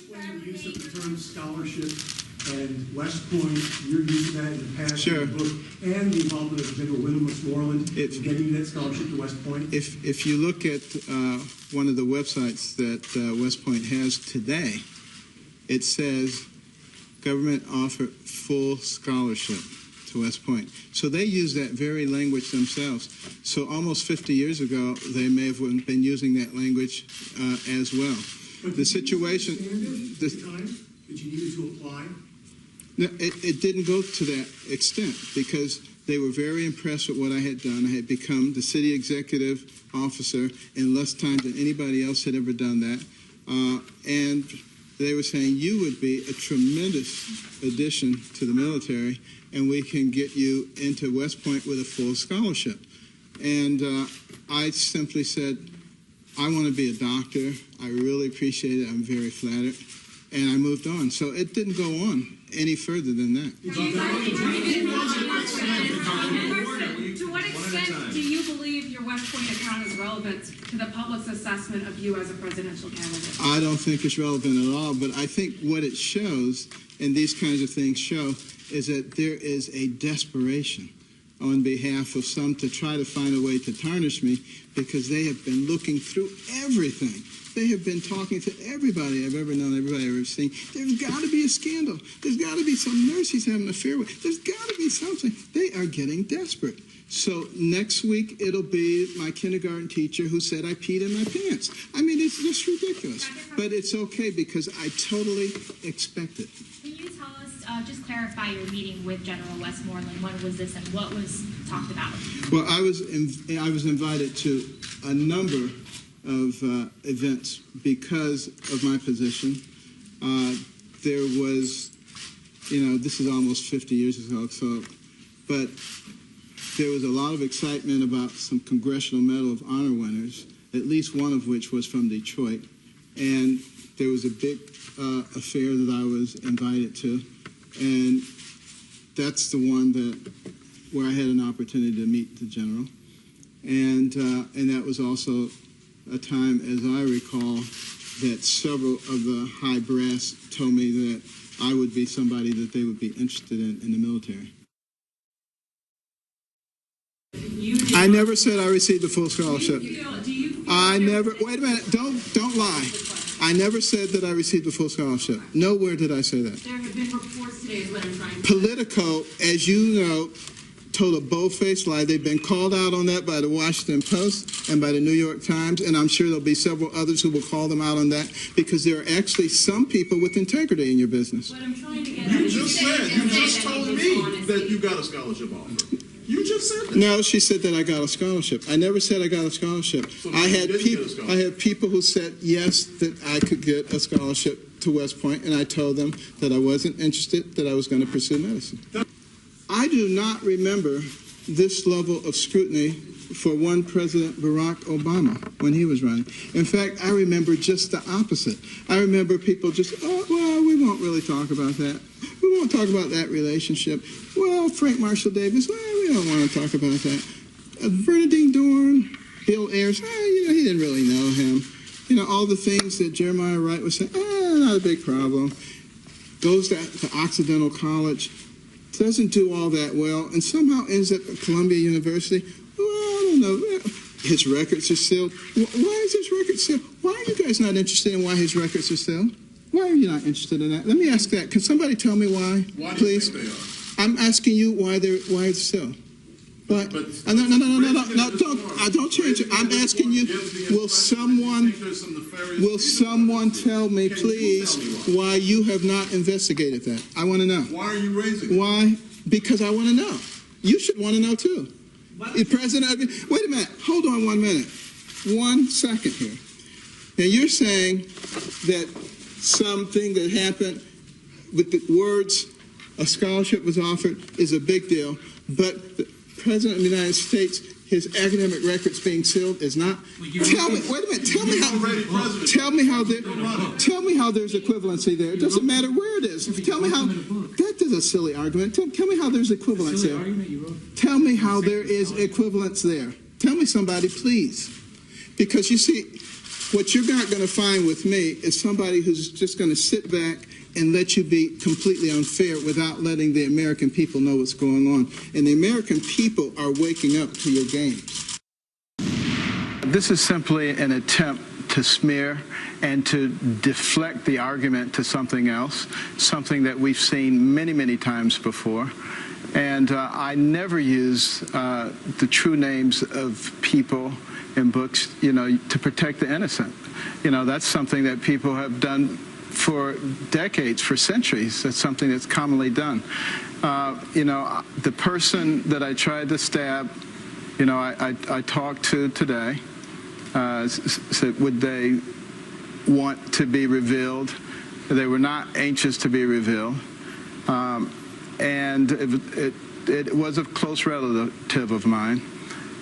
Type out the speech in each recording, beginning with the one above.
explain the use of the term scholarship and West Point, your use of that in the past, sure, in the book, and the involvement of General Wyndham Westmoreland in getting you that scholarship to West Point? If you look at one of the websites that West Point has today, it says government offered full scholarship to West Point. So they use that very language themselves. So almost 50 years ago, they may have been using that language as well. But the situation, at the time that you needed to apply? No, it didn't go to that extent because they were very impressed with what I had done. I had become the city executive officer in less time than anybody else had ever done that. And they were saying, you would be a tremendous addition to the military, and we can get you into West Point with a full scholarship. And I simply said, I want to be a doctor. I really appreciate it. I'm very flattered. And I moved on. So it didn't go on any further than that. To what extent do you believe your West Point account is relevant to the public's assessment of you as a presidential candidate? I don't think it's relevant at all, but I think what it shows, and these kinds of things show, is that there is a desperation on behalf of some to try to find a way to tarnish me because they have been looking through everything. They have been talking to everybody I've ever known, everybody I've ever seen. There's got to be a scandal. There's got to be some nurse he's having an affair with. There's got to be something. They are getting desperate. So next week, it'll be my kindergarten teacher who said I peed in my pants. I mean, it's just ridiculous. But it's okay because I totally expect it. Can you tell us, just clarify your meeting with General Westmoreland? When was this and what was talked about? Well, I was invited to a number of events because of my position. There was, this is almost 50 years ago, but there was a lot of excitement about some Congressional Medal of Honor winners, at least one of which was from Detroit. And there was a big affair that I was invited to. And that's the one where I had an opportunity to meet the general. And that was also a time, as I recall, that several of the high brass told me that I would be somebody that they would be interested in the military. I never said I received a full scholarship. I never, wait a minute, don't lie. I never said that I received a full scholarship. Nowhere did I say that. There have been reports today is what I'm trying to say. Politico, as you know, told a bold-faced lie. They've been called out on that by the Washington Post and by the New York Times, and I'm sure there'll be several others who will call them out on that because there are actually some people with integrity in your business. What I'm trying to get You just told me that you got a scholarship offer. You just said that. No, she said that I got a scholarship. I never said I got a scholarship. So I had people who said yes, that I could get a scholarship to West Point, and I told them that I wasn't interested, that I was going to pursue medicine. I do not remember this level of scrutiny for one President Barack Obama when he was running. In fact, I remember just the opposite. I remember people just, oh, well, we won't really talk about that. We won't talk about that relationship. Well, Frank Marshall Davis, well, we don't want to talk about that. Bernadine Dorn, Bill Ayers, he didn't really know him. All the things that Jeremiah Wright was saying, not a big problem. Goes to Occidental College, doesn't do all that well, and somehow ends up at Columbia University. Well, I don't know. His records are sealed. Why is his record sealed? Why are you guys not interested in why his records are sealed? Why are you not interested in that? Let me ask that. Can somebody tell me why? Why do please? You think they are? I'm asking you why it's sealed. Why? No, don't change it. I'm asking you, will someone tell me, please, why you have not investigated that? I want to know. Why are you raising it? Why? Because I want to know. You should want to know, too. The president, wait a minute. Hold on 1 minute. 1 second here. Now, you're saying that something that happened with the words, a scholarship was offered, is a big deal, but the President of the United States, his academic records being sealed is not. Tell me, wait a minute. Tell me how there's equivalency there. It doesn't matter where it is. Tell me how. That is a silly argument. Tell me how there's equivalence there. Tell me how there is equivalence there. Tell me somebody, please, because you see, What you're not going to find with me is somebody who's just going to sit back and let you be completely unfair without letting the American people know what's going on. And the American people are waking up to your games. This is simply an attempt to smear and to deflect the argument to something else, something that we've seen many, many times before. And I never use the true names of people in books, to protect the innocent. That's something that people have done for decades, for centuries. That's something that's commonly done. The person that I tried to stab, I talked to today, said would they want to be revealed. They were not anxious to be revealed. And it was a close relative of mine.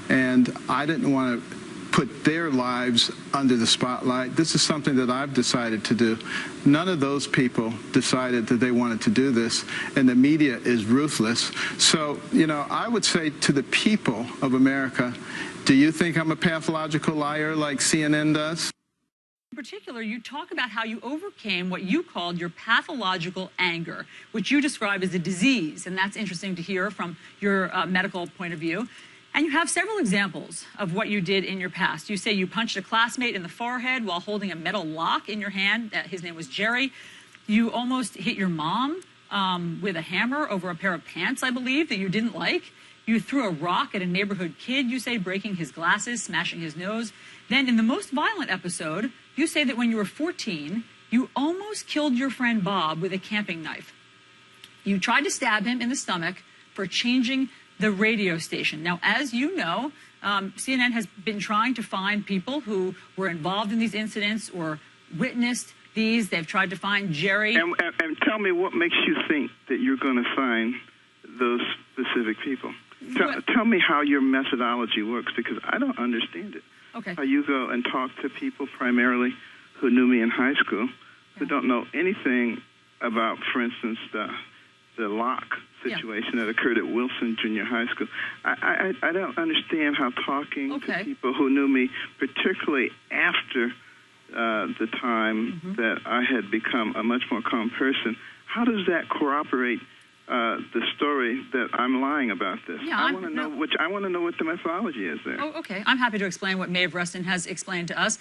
And I didn't want to put their lives under the spotlight. This is something that I've decided to do. None of those people decided that they wanted to do this, and the media is ruthless. So, I would say to the people of America, do you think I'm a pathological liar like CNN does? In particular, you talk about how you overcame what you called your pathological anger, which you describe as a disease, and that's interesting to hear from your medical point of view. And you have several examples of what you did in your past. You say you punched a classmate in the forehead while holding a metal lock in your hand. His name was Jerry. You almost hit your mom with a hammer over a pair of pants, I believe, that you didn't like. You threw a rock at a neighborhood kid, you say, breaking his glasses, smashing his nose. Then in the most violent episode, you say that when you were 14, you almost killed your friend Bob with a camping knife. You tried to stab him in the stomach for changing the radio station. Now, as you know, CNN has been trying to find people who were involved in these incidents or witnessed these. They've tried to find Jerry. And tell me what makes you think that you're going to find those specific people. Tell me how your methodology works, because I don't understand it. Okay. How you go and talk to people primarily who knew me in high school, who don't know anything about, for instance, the lock situation that occurred at Wilson Junior High School. I don't understand how talking to people who knew me, particularly after the time that I had become a much more calm person, how does that corroborate the story that I'm lying about this? Yeah, I want to know what the methodology is there. Oh, okay. I'm happy to explain what Maeve Rustin has explained to us.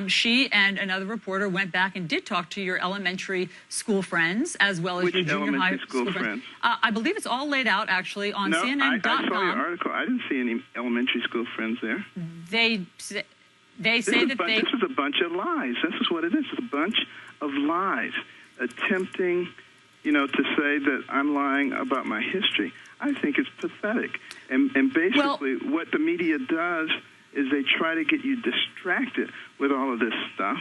She and another reporter went back and did talk to your elementary school friends as well as your junior high school friends. I believe it's all laid out actually on CNN.com. I saw your article. I didn't see any elementary school friends there. They say This is a bunch of lies. This is what it is. It's a bunch of lies attempting to say that I'm lying about my history. I think it's pathetic. And basically what the media does is they try to get you distracted with all of this stuff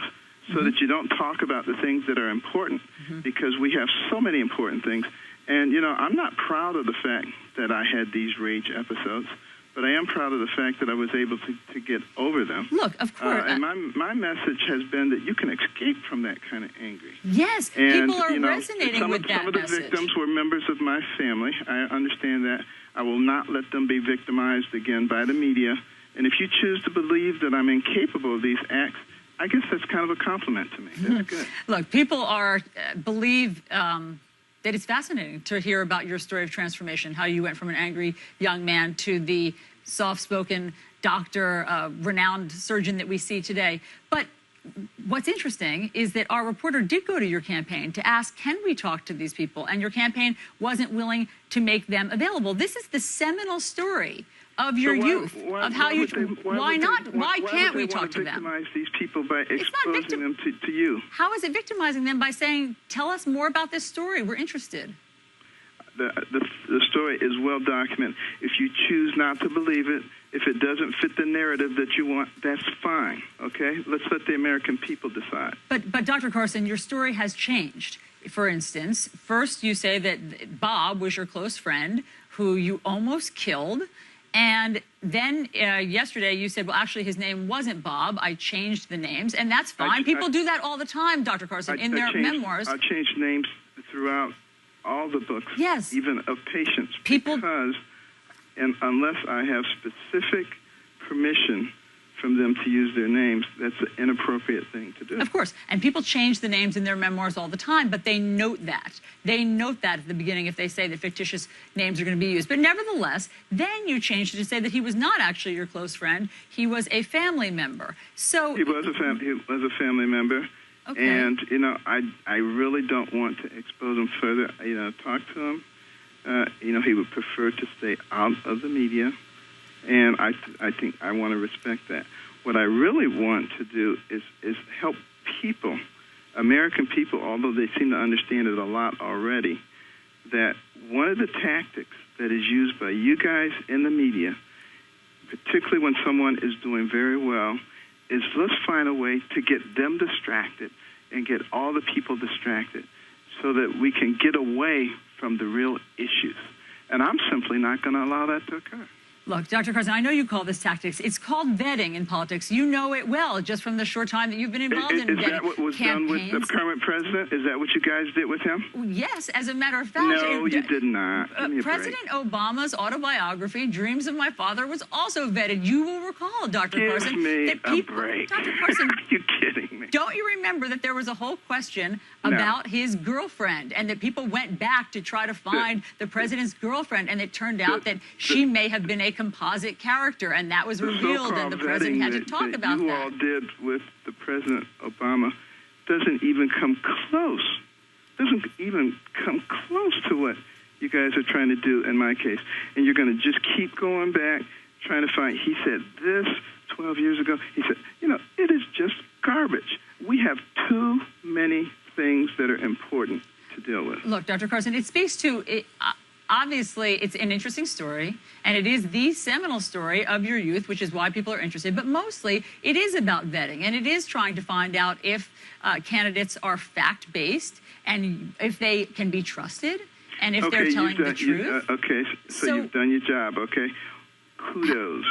so that you don't talk about the things that are important, because we have so many important things. And, I'm not proud of the fact that I had these rage episodes, but I am proud of the fact that I was able to get over them. Look, of course. And my message has been that you can escape from that kind of anger. Yes, and, people are resonating with that Some of the victims were members of my family. I understand that. I will not let them be victimized again by the media. And if you choose to believe that I'm incapable of these acts, I guess that's kind of a compliment to me. That's good. Look, people believe that it's fascinating to hear about your story of transformation, how you went from an angry young man to the soft-spoken doctor, renowned surgeon that we see today. But what's interesting is that our reporter did go to your campaign to ask, can we talk to these people? And your campaign wasn't willing to make them available. This is the seminal story of your youth, of how you. Why can't we talk to them? Victimize these people by exposing them to you. How is it victimizing them by saying, tell us more about this story? We're interested. The story is well documented. If you choose not to believe it, if it doesn't fit the narrative that you want, that's fine, okay? Let's let the American people decide. But Dr. Carson, your story has changed. For instance, first you say that Bob was your close friend who you almost killed. And then yesterday you said, well, actually, his name wasn't Bob. I changed the names. And that's fine. People do that all the time, Dr. Carson, in their memoirs. I changed names throughout all the books, even of patients, because unless I have specific permission from them to use their names, that's an inappropriate thing to do. Of course. And people change the names in their memoirs all the time, but they note that. They note that at the beginning if they say that fictitious names are going to be used. But nevertheless, then you changed it to say that he was not actually your close friend. He was a family member. So he was a family member. Okay. And, I really don't want to expose him further. Talk to him. He would prefer to stay out of the media. And I think I want to respect that. What I really want to do is help people, American people, although they seem to understand it a lot already, that one of the tactics that is used by you guys in the media, particularly when someone is doing very well, is let's find a way to get them distracted and get all the people distracted so that we can get away from the real issues. And I'm simply not going to allow that to occur. Look, Dr. Carson, I know you call this tactics. It's called vetting in politics. You know it well, just from the short time that you've been involved in vetting campaigns. Is that what was done with the current president? Is that what you guys did with him? Yes, as a matter of fact. No, you did not. President Obama's autobiography, Dreams of My Father, was also vetted. You will recall, Dr. Carson. Give me a break. Dr. Carson, are you kidding me? Don't you remember that there was a whole question about his girlfriend and that people went back to try to find the president's girlfriend, and it turned out that she may have been a composite character, and that was revealed, and the president had to talk about that. You all did with the President Obama doesn't even come close. Doesn't even come close to what you guys are trying to do in my case. And you're going to just keep going back, trying to find, he said this 12 years ago. He said, it is just garbage. We have too many things that are important to deal with. Look, Dr. Carson, it speaks to it. Obviously, it's an interesting story, and it is the seminal story of your youth, which is why people are interested. But mostly, it is about vetting, and it is trying to find out if candidates are fact-based and if they can be trusted and if they're telling the truth. So you've done your job, okay? Kudos.